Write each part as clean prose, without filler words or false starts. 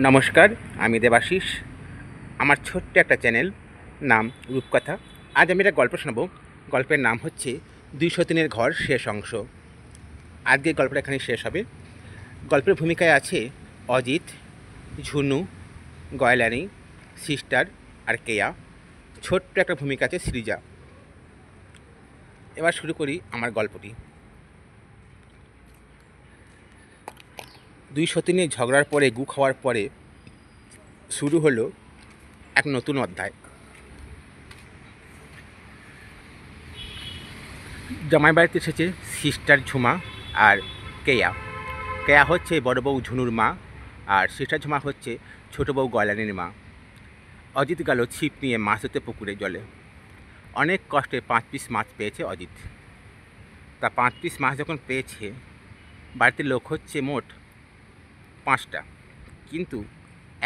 নমস্কার, আমি দেবাশিস। আমার ছোট্ট একটা চ্যানেল, নাম রূপকথা। আজ আমি একটা গল্প শোনাবো। গল্পের নাম হচ্ছে ২০৩-এর ঘর শেষ অংশ। আজকে গল্পটা এখানেই শেষ হবে। গল্পের ভূমিকায় আছে অজিত, ঝুনু, গয়লানি, সিস্টার আর কেয়া। ছোট্ট একটা ভূমিকা আছে সৃজা। এবার শুরু করি আমার গল্পটি। ২০৩-এর ঝগড়ার পরে গু খাওয়ার পরে শুরু হলো এক নতুন অধ্যায়। জামাই বাড়িতে এসেছে সিস্টার ঝুমা আর কেয়া। কেয়া হচ্ছে বড় বউ ঝুনুর মা, আর সিস্টার ঝুমা হচ্ছে ছোটো বউ গয়লানির মা। অজিত গেল ছিপ নিয়ে মাছ ধরতে পুকুরে জলে। অনেক কষ্টে 5 পিস মাছ পেয়েছে অজিত। তা 5 পিস মাছ যখন পেয়েছে, বাড়িতে লোক হচ্ছে মোট 5টা, কিন্তু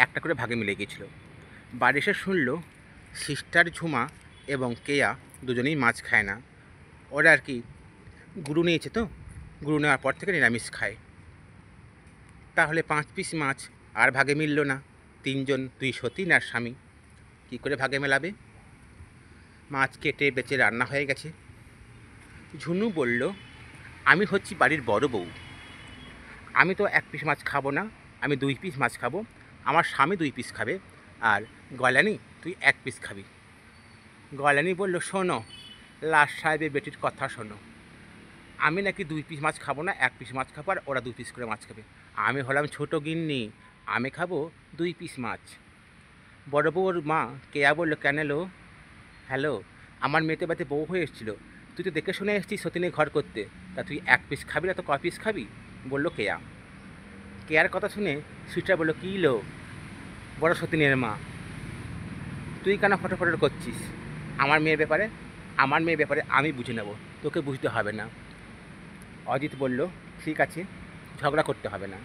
একটা করে ভাগে মিলে গিয়েছিল। বাড়ি এসে শুনল সিস্টার ঝুমা এবং কেয়া দুজনেই মাছ খায় না। ওরা আর কি গুরু নিয়েছে, তো গুরু নেওয়ার পর থেকে নিরামিষ খায়। তাহলে 5 পিস মাছ আর ভাগে মিলল না। 3জন, 2 সতীন আর স্বামী, কী করে ভাগে মেলাবে? মাছ কেটে বেচে রান্না হয়ে গেছে। ঝুনু বলল, আমি হচ্ছি বাড়ির বড় বউ, আমি তো 1 পিস মাছ খাবো না, আমি 2 পিস মাছ খাবো। আমার স্বামী 2 পিস খাবে, আর গয়লানি তুই 1 পিস খাবি। গয়লানি বলল, শোনো লাট সাহেবের বেটির কথা শোনো, আমি নাকি 2 পিস মাছ খাবো না, 1 পিস মাছ খাবো, আর ওরা 2 পিস করে মাছ খাবে। আমি হলাম ছোটো গিন্নি, আমি খাবো 2 পিস মাছ। বড় বউর মা কেয়া বলল, কেন লো? হ্যালো, আমার মেয়েতে বাড়িতে বউ হয়ে এসেছিলো, তুই তো দেখে শুনে এসেছিস সতীনে ঘর করতে, তা তুই 1 পিস খাবি না তো ক পিস খাবি? বলল কেয়া। কেয়ার কথা শুনে সুইটার বলল, কী লো বড় সতীনের মা, তুই কেন ফটোফটো করছিস? আমার মেয়ের ব্যাপারে আমি বুঝে নেব, তোকে বুঝতে হবে না। অজিত বলল, ঠিক আছে, ঝগড়া করতে হবে না।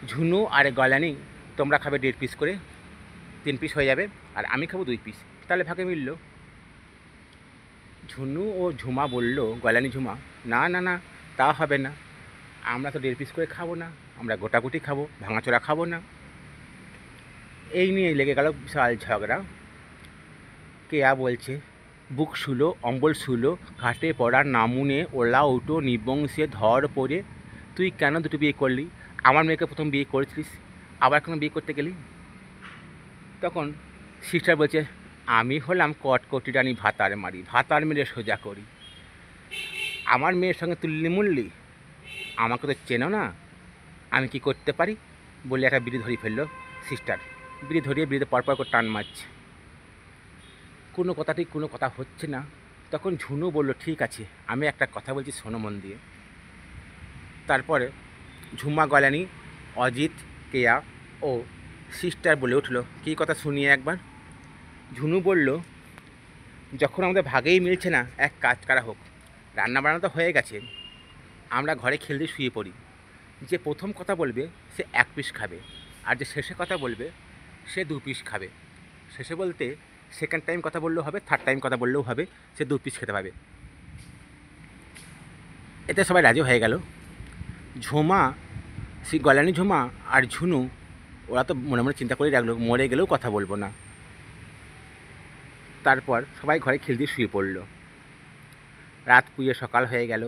ঝুনু আর গয়লানি তোমরা খাবে 1.5 পিস করে, 3 পিস হয়ে যাবে, আর আমি খাবো 2 পিস, তাহলে ভাগে মিলল। ঝুনু ও ঝুমা বলল, গয়লানি ঝুমা, না না না, তা হবে না, আমরা তো 1.5 পিস করে খাবো না, আমরা গোটাগুটি খাবো, ভাঙাচোরা খাবো না। এই নিয়ে লেগে গেল বিশাল ঝগড়া। কেয়া বলছে, বুক শুলো, অম্বল শুলো, ঘাটে পড়ার নামুনে ওলা উটো নিবংশে ধর পড়ে, তুই কেন দুটো বিয়ে করলি? আমার মেয়েকে প্রথম বিয়ে করেছিলিস, আবার কেন বিয়ে করতে গেলি? তখন সিস্টার বলছে, আমি হলাম কটকটি রানী, ভাতার মারি, ভাতার মেরে সোজা করি। আমার মেয়ের সঙ্গে তুললি মুললি, আমাকে তো চেনো না, আমি কি করতে পারি? বলে একটা বিড়ি ধরিয়ে ফেললো সিস্টার। বিড়ি ধরিয়ে বিড়িতে পরপর করে টান মারছে, কোনো কথা হচ্ছে না। তখন ঝুনু বলল, ঠিক আছে, আমি একটা কথা বলছি, শোনো মন দিয়ে। তারপরে ঝুমা, গয়লানি, অজিত, কেয়া ও সিস্টার বলে উঠলো, কী কথা শুনিয়ে একবার। ঝুনু বলল, যখন আমাদের ভাগেই মিলছে না, এক কাজ করা হোক, রান্না বান্না তো হয়ে গেছে, আমরা ঘরে খেলতে শুয়ে পড়ি। যে প্রথম কথা বলবে সে 1 পিস খাবে, আর যে শেষে কথা বলবে সে 2 পিস খাবে। শেষে বলতে সেকেন্ড টাইম কথা বললেও হবে, থার্ড টাইম কথা বললেও হবে, সে 2 পিস খেতে পাবে। এতে সবাই রাজি হয়ে গেল। ঝুমা, গয়লানি ঝুমা আর ঝুনু, ওরা তো মনে মনে চিন্তা করে রাখলো, মরে গেলেও কথা বলবো না। তারপর সবাই ঘরে খেলতে শুয়ে পড়ল। রাত পুয়ে সকাল হয়ে গেল,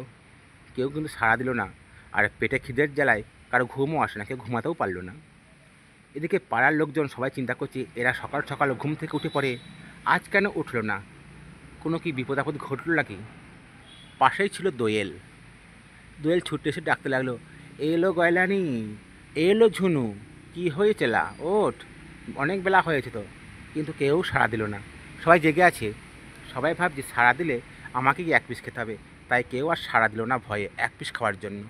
কেউ কিন্তু সাড়া দিল না, আর পেটে খিদের জ্বালায় কারো ঘুমও আসে না, কেউ ঘুমাতেও পারল না। এদিকে পাড়ার লোকজন সবাই চিন্তা করছে, এরা সকাল সকাল ঘুম থেকে উঠে পড়ে, আজ কেন উঠলো না? কোনো কি বিপদ আপদ ঘটল নাকি? পাশেই ছিল দোয়েল। দোয়েল ছুটে এসে ডাকতে লাগলো, এলো গয়লানি, এলো ঝুনু, কি হয়েছে লা, ওঠ, অনেক বেলা হয়েছে তো। কিন্তু কেউ সাড়া দিল না, সবাই জেগে আছে। সবাই ভাবছে সাড়া দিলে আমাকে কি 1 পিস খেতে হবে, তাই কেউ আর সাড়া দিল না ভয়ে 1 পিস খাওয়ার জন্য।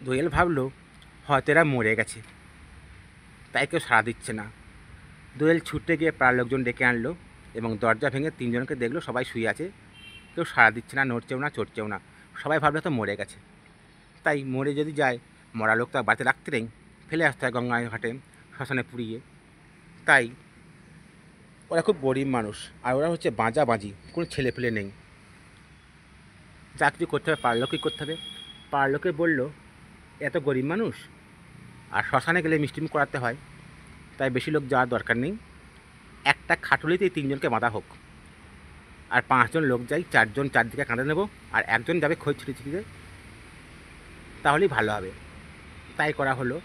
দোয়েল ভাবলো হয়তো এরা মরে গেছে, তাই কেউ সাড়া দিচ্ছে না। দোয়েল ছুটে গিয়ে পাড়ার লোকজন ডেকে আনলো এবং দরজা ভেঙে 3জনকে দেখলো সবাই শুয়ে আছে, কেউ সাড়া দিচ্ছে না, নড়ছেও না, চড়ছেও না। সবাই ভাবলো তো মরে গেছে, তাই মরে যদি যায়, মরা লোক তো আর বাড়িতে রাখতে নেই, ফেলে আসতে হয় গঙ্গা ঘাটে, শ্মশানে পুড়িয়ে। তাই ওরা খুব গরিব মানুষ, আর ওরা হচ্ছে বাঁজা বাঁজি, কোনো ছেলে পেলে নেই। যা কিছু করতে হবে পাড়ার লোকই করতে হবে। পাড়ার লোকে বললো, এত গরিব মানুষ, আর শ্মশানে গেলে মিষ্টিমুখ করাতে হয়, তাই বেশি লোক যাওয়ার দরকার নেই। একটা খাটুলিতেই 3 জনকে বাঁধা হোক, আর 5 জন লোক যাই, 4 জন চারদিকে কাঁধে নেব, আর একজন যাবে খই ছিটিয়ে, তাহলেই ভালো হবে। তাই করা হলো,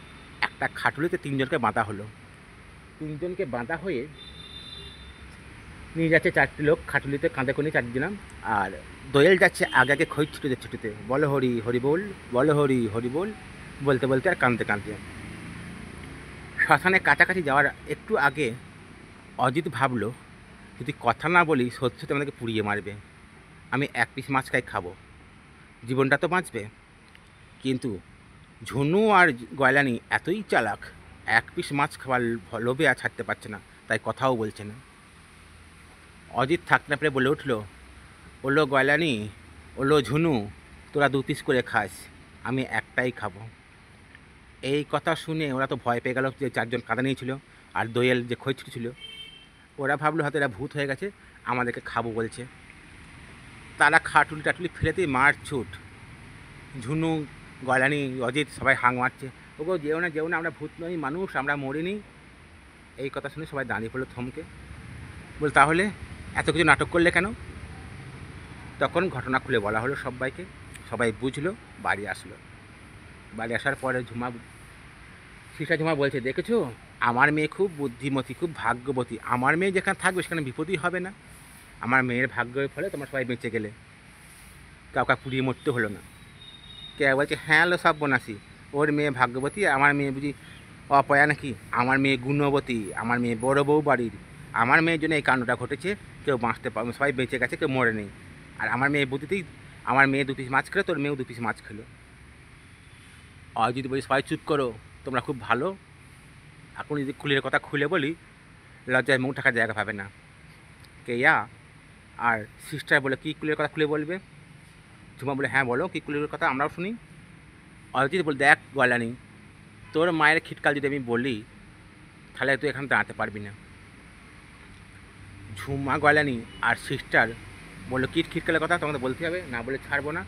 একটা খাটুলিতে 3 জনকে বাঁধা হলো। 3 জনকে বাঁধা হয়ে নিয়ে যাচ্ছে 4টি লোক খাটুলিতে কাঁধে করে 4 জনা, আর দোয়েল যাচ্ছে আগে আগে খই ছুটে বলো হরি হরি বল, বলো হরি হরি বল বলতে বলতে আর কাঁদতে কাঁদতে শ্মশানে কাছাকাছি যাওয়ার একটু আগে অজিত ভাবলো, যদি কথা না বলি সত্যি সত্যি আমাদেরকে পুড়িয়ে মারবে। আমি 1 পিস মাছ খাবো, জীবনটা তো বাঁচবে। কিন্তু ঝুনু আর গয়লানি এতই চালাক, 1 পিস মাছ খাওয়ার লোভে আর ছাড়তে পারছে না, তাই কথাও বলছে না। অজিত থাকতে না পেরে বলে উঠলো, ওলো গয়লানি, ওলো ঝুনু, তোরা 2 পিস করে খাস, আমি একটাই খাবো। এই কথা শুনে ওরা তো ভয় পেয়ে গেল, যে 4 জন কাঁদা নিয়েছিল আর দোয়েল যে খই ছিল। ওরা ভাবলো হয়তো এরা ভূত হয়ে গেছে, আমাদেরকে খাবো বলছে। তারা খাটুলি টাটুলি ফেলেতেই মার ছুট। ঝুনু, গয়লানি, অজিত সবাই হাঁক মারছে, ওগো যেও না যেও না, আমরা ভূত নই, মানুষ, আমরা মরিনি। এই কথা শুনে সবাই দাঁড়িয়ে পড়লো থমকে, বল তাহলে এত কিছু নাটক করলে কেন? তখন ঘটনা খুলে বলা হলো সবাইকে, সবাই বুঝলো, বাড়ি আসলো। বাড়ি আসার পরে ঝুমা বলছে, দেখেছো আমার মেয়ে খুব বুদ্ধিমতী, খুব ভাগ্যবতী, আমার মেয়ে যেখানে থাকবে সেখানে বিপদই হবে না। আমার মেয়ের ভাগ্যের ফলে তোমরা সবাই বেঁচে গেলে, কাউকে পুড়িয়ে মরতে হলো না। কে বলছে, হ্যাঁ লো সব বোনাসি, ওর মেয়ে ভাগ্যবতী, আমার মেয়ে বুঝি অপয়া নাকি? আমার মেয়ে গুণবতী, আমার মেয়ে বড় বউ বাড়ির, আমার মেয়ের জন্য এই কাণ্ডটা ঘটেছে, কেউ বাঁচতে পারবে, সবাই বেঁচে গেছে, কেউ মরে নেই। আর আমার মেয়ে বুদ্ধিতেই আমার মেয়ে 2 পিস মাছ খেলো, তোর মেয়েও 2 পিস মাছ খেলো। অজিত বলি, সবাই চুপ করো, তোমরা খুব ভালো, এখন যদি কুলের কথা খুলে বলি লজ্জায় মুখ ঢাকার জায়গা পাবে না। কেয়া আর সিস্টার বলে, কী কুলের কথা খুলে বলবে? ঝুমা বলে, হ্যাঁ বলো, কী কুলের কথা, আমরাও শুনি। অজিত বলে, দেখ গয়লানি, তোর মায়ের খিটকাল যদি আমি বলি তাহলে তুই এখানে দাঁড়াতে পারবি না। ঝুমা, গয়লানি আর সিস্টার বললো, কী খিটকালের কথা, তোমাকে বলতে হবে, না বলে ছাড়বো না।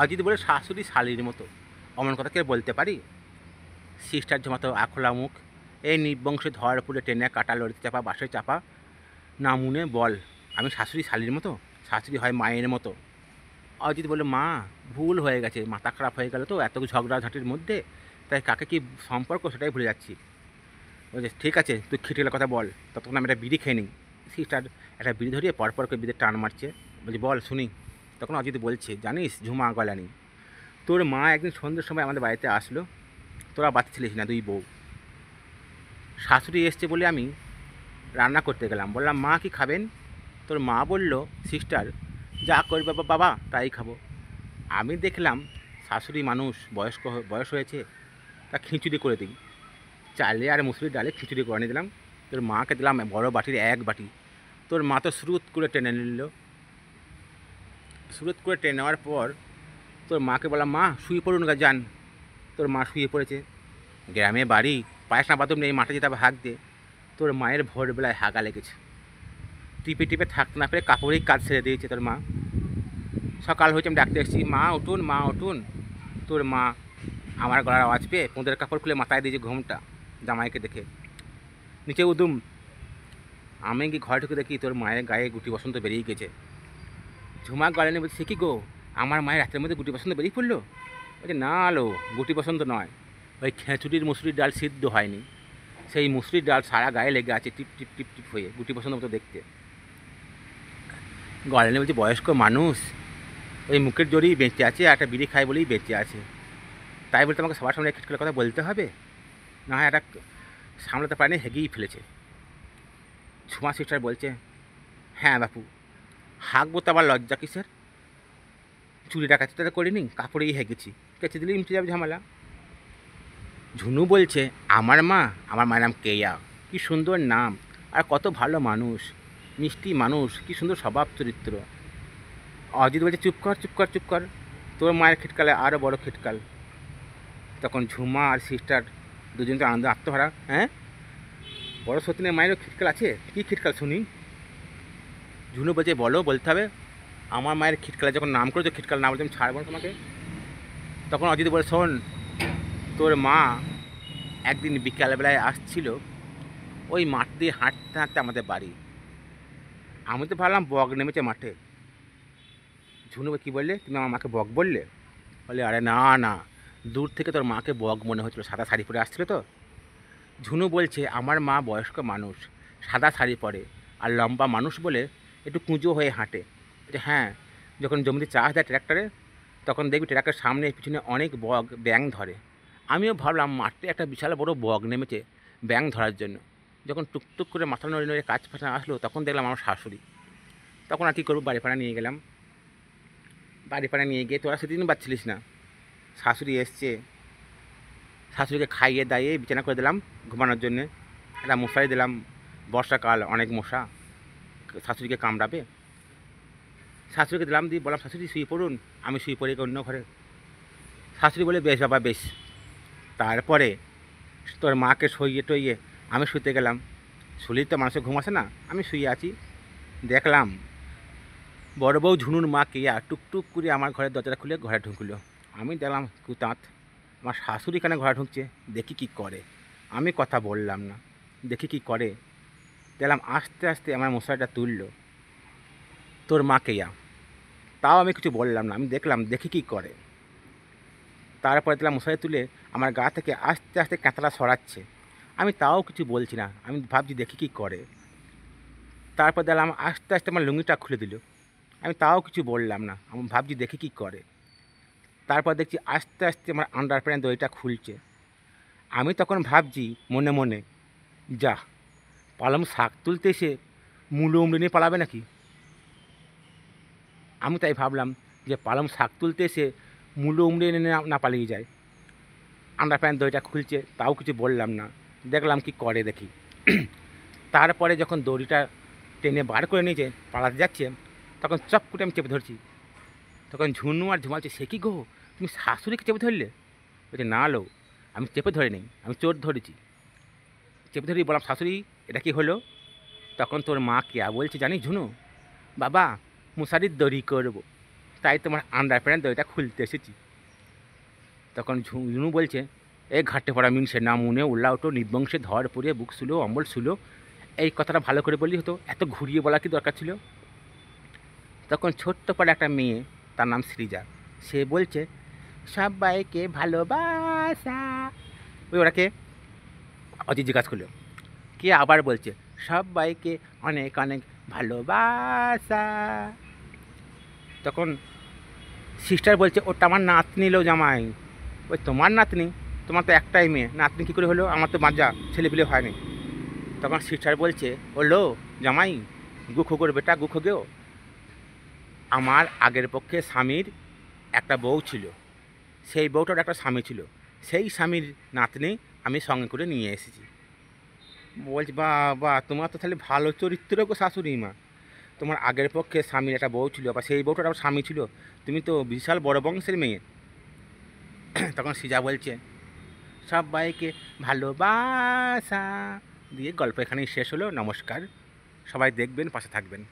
অজিত বলে, শাশুড়ি শালির মতো, অমন কথা কে বলতে পারি? সিস্টার ঝুমা তো আখোলা মুখ, এই নিবংশে ধর পুরে টেনে কাটা, লড়িতে চাপা, বাসে চাপা, না মুনে বল আমি শাশুড়ি শালির মতো? শাশুড়ি হয় মায়ের মতো। অজিত বলল, মা ভুল হয়ে গেছে, মাথা খারাপ হয়ে গেল তো এত ঝগড়াঝাটির মধ্যে, তাই কাকে কি সম্পর্ক সেটাই ভুলে যাচ্ছি। বলছে, ঠিক আছে তুই খিটকেলের কথা বল, ততক্ষণ আমি একটা বিড়ি খেয়ে নিই। সিস্টার একটা বিড়ি ধরিয়ে পরপর করে বিড়িতে টান মারছে, বলছি বল শুনি। তখন অজিত বলছে, জানিস ঝুমা, গয়লানি, তোর মা একদিন সন্ধ্যের সময় আমাদের বাড়িতে আসলো, তোরা বাচ্চা ছিলিস না, 2 বউ, শাশুড়ি এসছে বলে আমি রান্না করতে গেলাম, বললাম মা কি খাবেন? তোর মা বলল, সিস্টার যা করবে বাবা তাই খাবো। আমি দেখলাম শাশুড়ি মানুষ, বয়স হয়েছে, তা খিচুড়ি করে দিই, চালে আর মুসুরির ডালে খিচুড়ি করে নিয়ে দিলাম, তোর মাকে দিলাম বড় বাটির 1 বাটি। তোর মা তো স্রুত করে টেনে নিল। স্রুত করে টেনে নেওয়ার পর তোর মাকে বললাম, মা শুয়ে পড়ুন গা যান। তোর মা শুয়ে পড়েছে। গ্রামে বাড়ি, পায়খানা বাথরুম নেই, মাঠে যেতে হবে হাঁক দিয়ে। তোর মায়ের ভোরবেলায় হাগা লেগেছে, টিপে টিপে থাকতে না পেরে কাপড়েই কাজ ছেড়ে দিয়েছে তোর মা। সকাল হয়েছে, আমি ডাকতে এসেছি, মা উঠুন, মা উঠুন। তোর মা আমার গলার আওয়াজ পেয়ে পোঁদের কাপড় খুলে মাথায় দিয়েছে ঘুমটা, জামাইকে দেখে নিচে উদুম। আমি কি ঘরে ঢুকে দেখি তোর মায়ের গায়ে গুটি বসন্ত বেরিয়ে গেছে। ঝুমা গয়লানি বলছে, সে কি গো, আমার মায়ের রাতের মধ্যে গুটি বসন্ত বেরিয়ে পড়লো? বলছে, না আলো, গুটি বসন্ত নয়, ওই খেঁচুড়ির মুসুরির ডাল সিদ্ধ হয়নি, সেই মুসুরির ডাল সারা গায়ে লেগে আছে, টিপ টিপ টিপ টিপ হয়ে, গুটি বসন্ত মতো দেখতে। গয়লানি বলছে, বয়স্ক মানুষ, ওই মুখের জোরেই বেঁচে আছে, একটা বিড়ি খায় বলেই বেঁচে আছে, তাই বলতে আমাকে সবার সামনে খিটকেলের কথা বলতে হবে? না হয় একটা সামলাতে পারেনি, হেগেই ফেলেছে। ঝুমা সিস্টার বলছে, হ্যাঁ বাপু, হাঁকবো তো আবার লজ্জা কিসের? চুরিটা কাছে করিনি, কাপড়েই হেগেছি, কেচে দিলেই মিটে যাবে ঝামেলা। ঝুনু বলছে, আমার মায়ের নাম কেয়া, কি সুন্দর নাম, আর কত ভালো মানুষ, মিষ্টি মানুষ, কি সুন্দর স্বভাব চরিত্র। অজিত বলছে, চুপ কর চুপ কর চুপ কর, তোর মায়ের খিটকালে আরও বড় খিটকাল। তখন ঝুমা আর সিস্টার দুজন তো আনন্দ আত্মহারা, হ্যাঁ বড় সতীনের মায়েরও খিটকাল আছে, কী খিটকাল শুনি? ঝুনু বলছে, বলো, বলতে হবে। আমার মায়ের খিটকালে যখন নাম করেছো, খিটকাল না বলতে আমি ছাড়বো না তোমাকে। তখন অজিত বলে, শোন, তোর মা একদিন বিকালবেলায় আসছিল ওই মাঠ দিয়ে হাঁটতে হাঁটতে আমাদের বাড়ি। আমি তো ভাবলাম বক নেমেছে মাঠে। ঝুনু কী বললে, তুমি আমার মাকে বক বললে? বলে আরে না না, দূর থেকে তোর মাকে বক মনে হচ্ছিলো, সাদা শাড়ি পরে আসছিল তো। ঝুনু বলছে আমার মা বয়স্ক মানুষ, সাদা শাড়ি পরে আর লম্বা মানুষ বলে একটু কুঁজো হয়ে হাঁটে। বলছে হ্যাঁ, যখন জমিতে চাষ দেয় ট্র্যাক্টরে তখন দেখবি ট্র্যাক্টরের সামনে পিছনে অনেক বক ব্যাং ধরে। আমিও ভাবলাম মাঠে একটা বিশাল বড় বক নেমেছে ব্যাং ধরার জন্য। যখন টুকটুক করে মাথা নড়ে নড়ে কাজ ফাঁচা আসলো তখন দেখলাম আমার শাশুড়ি। তখন আর কী করবো, বাড়িপাড়া নিয়ে গেলাম। বাড়িপাড়া নিয়ে গিয়ে তোরা সেদিন পাচ্ছিলিস না, শাশুড়ি এসছে। শাশুড়িকে খাইয়ে দাইয়ে বিছানা করে দিলাম ঘুমানোর জন্যে। একটা মশারি দিলাম, বর্ষাকাল অনেক মশা, শাশুড়িকে কামড়াবে। শাশুড়িকে দিলাম, দিয়ে বললাম শাশুড়ি শুয়ে পড়ুন, আমি শুয়ে পড়ি অন্য ঘরে। শাশুড়ি বলে বেশ বাবা বেশ। তারপরে তোর মাকে শুইয়ে টইয়ে আমি শুতে গেলাম। শুলেই তো মানুষের ঘুম আসে না, আমি শুয়ে আছি। দেখলাম বড় বউ ঝুনুর মা কেয়া টুকটুক করে আমার ঘরের দরজাটা খুলে ঘরে ঢুকলো। আমি দেখলাম কুতাঁত, আমার শাশুড়ি কেন ঘরে ঢুকছে, দেখি কি করে। আমি কথা বললাম না, দেখি কি করে। দেখলাম আস্তে আস্তে আমার মশারিটা তুললো তোর মা কেয়া। তাও আমি কিছু বললাম না, আমি দেখলাম দেখি কি করে। তারপরে দেখলাম মশারি তুলে আমার গা থেকে আস্তে আস্তে কাঁথাটা সরাচ্ছে। আমি তাও কিছু বলছি না, আমি ভাবছি দেখি কি করে। তারপর দেখলাম আস্তে আস্তে আমার লুঙ্গিটা খুলে দিল। আমি তাও কিছু বললাম না, আমি ভাবছি দেখি কি করে। তারপর দেখছি আস্তে আস্তে আমার আন্ডার প্যান্ট দড়িটা খুলছে। আমি তখন ভাবছি মনে মনে, যা পালং শাক তুলতে এসে মূলো উমড়ে নিয়ে পালাবে নাকি। আমি তাই ভাবলাম যে পালং শাক তুলতে এসে মূলো উমড়ে এনে না পালিয়ে যায়। আন্ডার প্যান্ট দড়িটা খুলছে, তাও কিছু বললাম না, দেখলাম কি করে দেখি। তারপরে যখন দড়িটা টেনে বার করে নিয়েছে পালাতে যাচ্ছে, তখন চপ করে আমি চেপে ধরছি। তখন ঝুনু আর ঝুমাচ্ছে, সে কি গো, তুমি শাশুড়িকে চেপে ধরলে? বলছে না লো, আমি চেপে ধরে নেই, আমি চোর ধরেছি। চেপে ধরেই বললাম শাশুড়ি এটা কি হলো? তখন তোর মা কেয়া বলছে জানিস ঝুনু, বাবা মশারির দড়ি করবো, তাই তোমার আন্ডার প্যান্ট দড়িটা খুলতে এসেছি। তখন ঝুনু বলছে এ ঘাটে পড়া মিনসে না মুনে উল্লা ওটো নিবংশে ধর পড়িয়ে বুক শুলো অম্বল শুলো। এই কথাটা ভালো করে বললি হতো, এত ঘুরিয়ে বলা কি দরকার ছিল। তখন ছোট্ট পাড়ে একটা মেয়ে, তার নাম সৃজা, সে বলছে সবাইকে ভালোবাসা। ওই ওরাকে অজিত জিজ্ঞাসা করলো, কে আবার বলছে সবাইকে অনেক অনেক ভালোবাসা। তখন সিস্টার বলছে ওটা আমার নাতনি লো জামাই। ওই তোমার নাতনি? তোমার তো একটাই মেয়ে, নাতনি কী করে হলো, আমার তো বাচ্চা ছেলেপিলে হয়নি। তখন সিস্টার বলছে ও লো জামাই, গুখো গোর বেটা গুখো গেও, আমার আগের পক্ষে স্বামীর একটা বউ ছিল, সেই বউটার একটা স্বামী ছিল, সেই স্বামীর নাতনি আমি সঙ্গে করে নিয়ে এসেছি। বলছি বাবা তোমার তো তাহলে ভালো চরিত্র গো শাশুড়ি মা, তোমার আগের পক্ষে স্বামীর একটা বউ ছিল, বা সেই বউটার একটা স্বামী ছিল, তুমি তো বিশাল বড় বংশের মেয়ে। তখন সিজা বলছে সবাইকে ভালোবাসা, দিয়ে গল্প এখানেই শেষ হলো। নমস্কার, সবাই দেখবেন, পাশে থাকবেন।